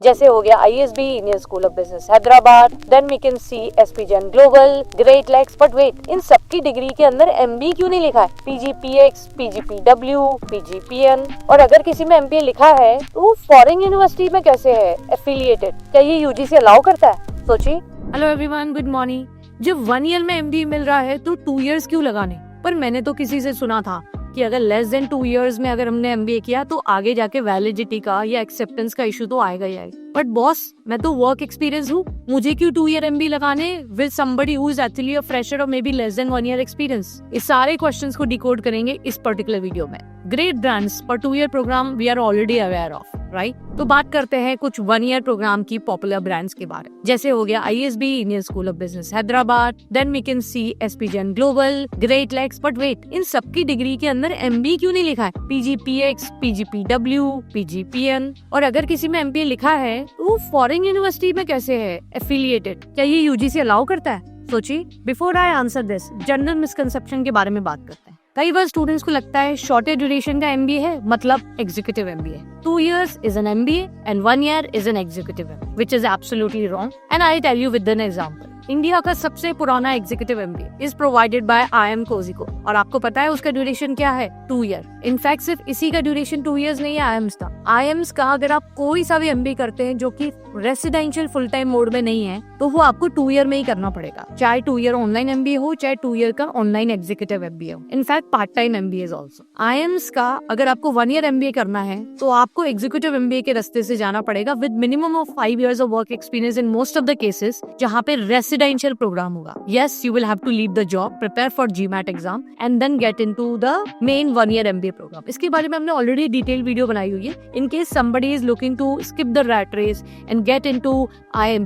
जैसे हो गया ISB Indian School of Business Hyderabad, then we can see SP Jain Global, Great Lakes. But wait, इन सबकी degree के अंदर MBA क्यों नहीं लिखा है? PGPX, PGPW, PGPN। और अगर किसी में MBA लिखा है तो फॉरेन यूनिवर्सिटी में कैसे है एफिलिएटेड? क्या ये UGC अलाउ करता है? सोचिए। Hello everyone, good morning. जब 1 ईयर में MBA मिल रहा है तो 2 इयर्स क्यों लगाने? पर मैंने तो किसी से सुना था कि अगर लेस देन 2 इयर्स में अगर हमने MBA किया तो आगे जाके वैलिडिटी का या एक्सेप्टेंस का इशू तो आएगा ही आएगा। बट बॉस, मैं तो वर्क एक्सपीरियंस हूँ, मुझे क्यों 2 ईयर MBA लगाने with somebody who is actually a fresher और maybe less than 1 year experience? इस सारे क्वेश्चंस को डिकोड करेंगे इस पर्टिकुलर वीडियो में। ग्रेट ब्रांड्स पर 2 year programme we are already aware of, right? तो बात करते हैं कुछ 1 ईयर प्रोग्राम की पॉपुलर ब्रांड्स के बारे में। जैसे हो गया ISB Indian School of Business Hyderabad, then we can see SP Jain Global, Great Lakes. But wait, इन सबकी डिग्री के अंदर MBA क्यों नहीं लिखा है? PGPX, PGPW, PGPN। और अगर किसी में MBA लिखा है तो फॉरेन यूनिवर्सिटी में कैसे है एफिलिएटेड? क्या ये UGC अलाउ करता है? सोचिए। Before I answer this, general misconception के बारे में बात करते हैं। कई बार स्टूडेंट्स को लगता है शॉर्टर ड्यूरेशन का MBA है मतलब executive MBA। 2 years is an MBA and 1 year is an executive MBA, which is absolutely wrong. And I tell you with an example. India का सबसे पुराना executive MBA is provided by IIM Kozhikode और आपको पता है उसका duration क्या है? 2 ईयर। इनफैक्ट सिर्फ इसी का ड्यूरेशन 2 इयर्स नहीं है IIMs का। IIMs का अगर आप कोई सा भी MBA करते हैं जो कि रेसिडेंशियल फुल टाइम मोड में नहीं है तो वो आपको 2 ईयर में ही करना पड़ेगा, चाहे 2 ईयर ऑनलाइन MBA हो चाहे 2 ईयर का ऑनलाइन एग्जीक्यूटिव MBA हो। In fact part time MBA also. IIMs का अगर आपको 1 ईयर MBA करना है तो आपको एग्जीक्यूटिव MBA के रास्ते से जाना पड़ेगा with minimum of 5 years of work experience in most of the cases जहाँ पे रेसिडेंशियल प्रोग्राम होगा। Yes, you will have to leave the job, prepare for GMAT exam and then get into the main 1 year MBA program. इसके बारे में हमने already detail video बनाई हुई है। In case somebody is looking to skip the rat race and get into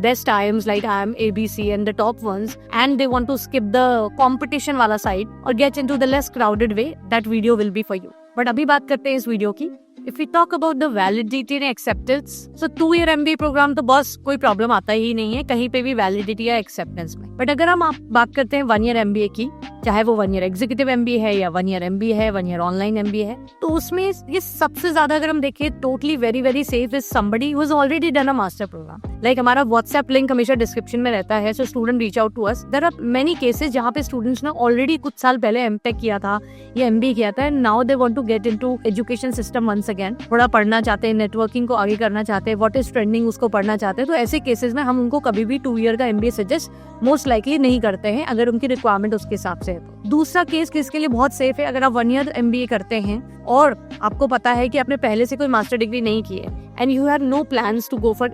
best IIMs like IIM ABC and the top ones and they want to skip the competition वाला side और get into the less crowded way, that video will be for you. But अभी बात करते हैं इस video की। If we talk about the validity and acceptance, so 2 year MBA programme तो बस कोई प्रॉब्लम आता ही नहीं है कहीं पे भी वैलिडिटी या एक्सेप्टेंस में। बट अगर हम बात करते हैं 1 year MBA की, चाहे वो 1 year एग्जीक्यूटिव MBA है या 1 year MBA है, 1 year ऑनलाइन MBA है, तो उसमें ये सबसे ज्यादा अगर हम देखें totally very very safe is somebody who has already done a master program. Like हमारा व्हाट्सएप लिंक हमेशा डिस्क्रिप्शन में रहता है, so student reach out to us. There are many cases जहाँ पे स्टूडेंट्स ने ऑलरेडी कुछ साल पहले MTech किया था या MBA किया था and now they want to get into education system once again, थोड़ा पढ़ना चाहते हैं, नेटवर्किंग को आगे करना चाहते हैं, व्हाट इज ट्रेंडिंग उसको पढ़ना चाहते हैं। तो ऐसे केसेस में हम उनको कभी भी 2 ईयर का MBA सजेस्ट मोस्ट लाइकली नहीं करते हैं अगर उनकी रिक्वायरमेंट उसके हिसाब से है तो। दूसरा केस किसके लिए बहुत सेफ है, अगर आप 1 ईयर MBA करते हैं और आपको पता है कि आपने पहले से कोई मास्टर डिग्री नहीं की है and you have no plans to go for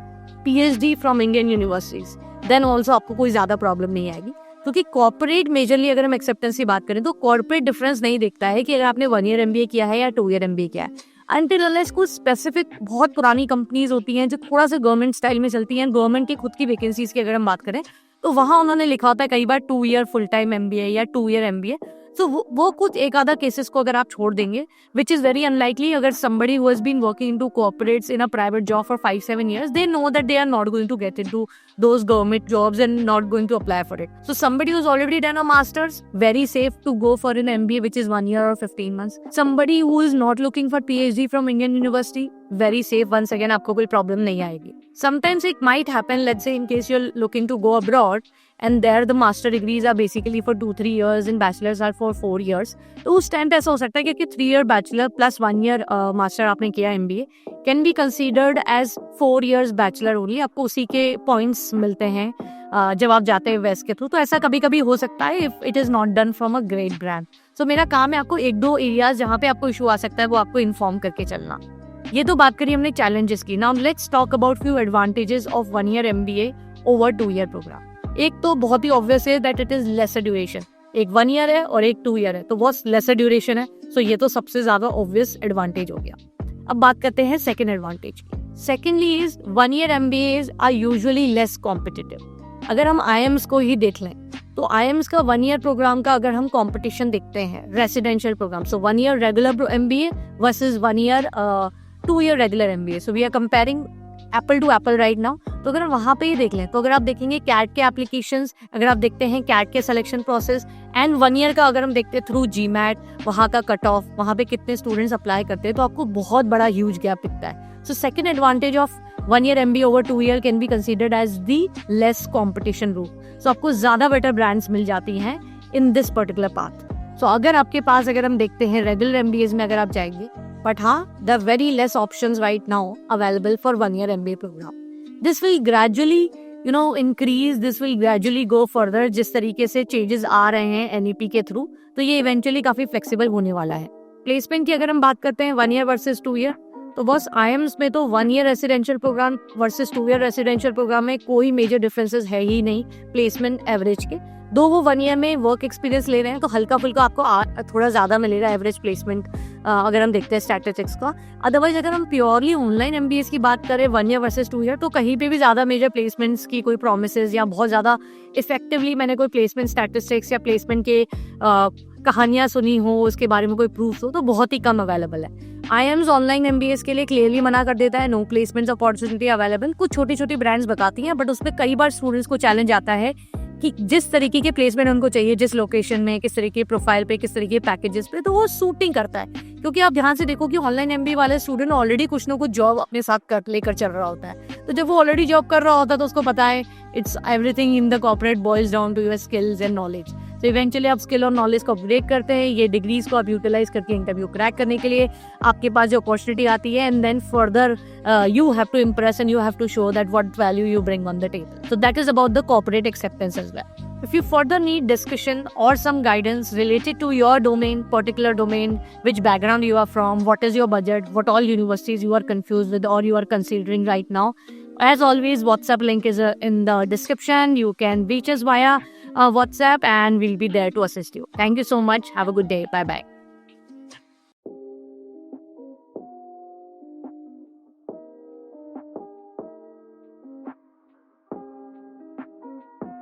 PhD from Indian universities, then also आपको कोई ज्यादा प्रॉब्लम नहीं आएगी। क्योंकि कॉर्पोरेट मेजरली अगर हम एक्सेप्टेंस की बात करें तो कॉर्पोरेट डिफरेंस नहीं दिखता है कि अगर आपने 1 ईयर MBA किया है या 2 ईयर MBA किया है। अनटिल अनलेस कुछ स्पेसिफिक बहुत पुरानी कंपनीज होती हैं जो थोड़ा सा गवर्नमेंट स्टाइल में चलती हैं, गवर्नमेंट की खुद की वैकेंसीज की अगर हम बात करें तो वहां उन्होंने लिखा होता है कई बार 2 ईयर फुल टाइम MBA या 2 ईयर MBA। तो वो कुछ एक आधा केसेस को अगर आप छोड़ देंगे विच इज वेरी अनलाइकली, अगर somebody who has been working into corporates in a private job for 5-7 years, they know that they are not going to get into those government jobs and not going to apply for it. So somebody who's already done a master's, very safe to go for an MBA which is 1 year or 15 months. Somebody who is not looking for PhD from Indian university, very safe, once again आपको कोई problem नहीं आएगी। Sometimes it might happen, let's say in case you're looking to go abroad and there the master degrees are basically for 2-3 years and bachelors are for 4 years, तो उस time पे ऐसा हो सकता है क्योंकि 3 year bachelor plus 1 year master आपने किया MBA can be considered as 4 years bachelor only, आपको उसी के points मिलते हैं जब आप जाते हैं वेस्ट के थ्रू। तो ऐसा कभी कभी हो सकता है if it is not done from a great brand. So मेरा काम है आपको 1-2 एरियाज जहाँ पे आपको इशू आ सकता है वो आपको इन्फॉर्म करके चलना। ये तो बात करी हमने चैलेंजेस की। Now let's talk about few advantages of 1 year MBA over 2 year program. एक तो बहुत ही ऑब्वियस है that it is lesser duration. एक 1 year है और एक 2 year है, तो बहुत लेसर ड्यूरेशन है। सो ये तो सबसे ज्यादा ऑब्वियस एडवांटेज हो गया। अब बात करते हैं सेकेंड एडवांटेज की। Secondly is 1 year MBAs are usually less competitive. अगर हम IIMs को ही देख लें तो IIMs का 1 year प्रोग्राम का अगर हम कंपटीशन देखते हैं residential program, so 1 year regular MBA versus 1 year 2 year regular MBA, so we are comparing apple to apple right now. तो अगर हम वहाँ पे ही देख लें तो अगर आप देखेंगे कैट के एप्लीकेशंस, अगर आप देखते हैं कैट के सिलेक्शन प्रोसेस एंड 1 year का अगर हम देखते हैं थ्रू GMAT, वहाँ का कट ऑफ, वहाँ पे कितने स्टूडेंट्स अप्लाई करते हैं, तो आपको बहुत बड़ा ह्यूज गैप दिखता है। So second advantage of 1 year MBA over 2 year can be considered as the less competition route. So आपको ज़्यादा better brands मिल जाती हैं in this particular path. So अगर आपके पास, अगर हम देखते हैं regular MBAs में अगर आप जाएंगे, but हाँ, there are very less options right now available for 1 year MBA program. This will gradually increase, this will gradually go further. जिस तरीके से changes आ रहे हैं NEP के थ्रू, तो ये eventually काफ़ी flexible होने वाला है. प्लेसमेंट की अगर हम बात करते हैं 1 year वर्सेस 2 year, तो बस IIMs में तो 1 year residential program versus 2 year residential program में कोई मेजर डिफरेंसेस है ही नहीं प्लेसमेंट एवरेज के. दो वो 1 year में वर्क एक्सपीरियंस ले रहे हैं तो हल्का फुल्का आपको थोड़ा ज़्यादा मिलेगा एवरेज प्लेसमेंट अगर हम देखते हैं स्टैटिस्टिक्स का. अदरवाइज अगर हम प्योरली ऑनलाइन MBAs की बात करें 1 year वर्सेस 2 year, तो कहीं पे भी ज़्यादा मेजर प्लेसमेंट्स की कोई प्रोमिसेस या बहुत ज़्यादा इफेक्टिवली मैंने कोई प्लेसमेंट स्टैटिस्टिक्स या प्लेसमेंट के कहानियाँ सुनी हो, उसके बारे में कोई प्रूफ हो, तो बहुत ही कम अवेलेबल है. IIMs ऑनलाइन MBAs के लिए क्लियरली मना कर देता है, नो प्लेसमेंट्स अपॉर्चुनिटी अवेलेबल. कुछ छोटी छोटी ब्रांड्स बताती हैं, बट उसमें कई बार स्टूडेंट्स को चैलेंज आता है कि जिस तरीके के प्लेसमेंट उनको चाहिए, जिस लोकेशन में, किस तरीके के प्रोफाइल पे, किस तरीके के पैकेजेस पे, तो वो सूट नहीं करता है. क्योंकि आप ध्यान से देखो कि ऑनलाइन MBA वाले स्टूडेंट ऑलरेडी कुछ ना कुछ जॉब अपने साथ लेकर चल रहा होता है. तो जब वो ऑलरेडी जॉब कर रहा होता है तो उसको पता है it's everything in the corporate boils down to your skills and knowledge. तो इवेंचुअली आप स्किल और नॉलेज को अपग्रेड करते हैं. ये डिग्रीज को आप यूटिलाइज करके इंटरव्यू क्रैक करने के लिए आपके पास जो अपॉर्चुनिटी आती है, and then further you have to impress and you have to show that what value you bring on the table. So that is about the corporate acceptance as well. If you further need discussion or some guidance related to your domain, particular domain, which background you are from, what is your budget, what all universities you are confused with or you are considering right now, as always, WhatsApp link is in the description. You can reach us via WhatsApp and we'll be there to assist you. Thank you so much. Have a good day. Bye-bye.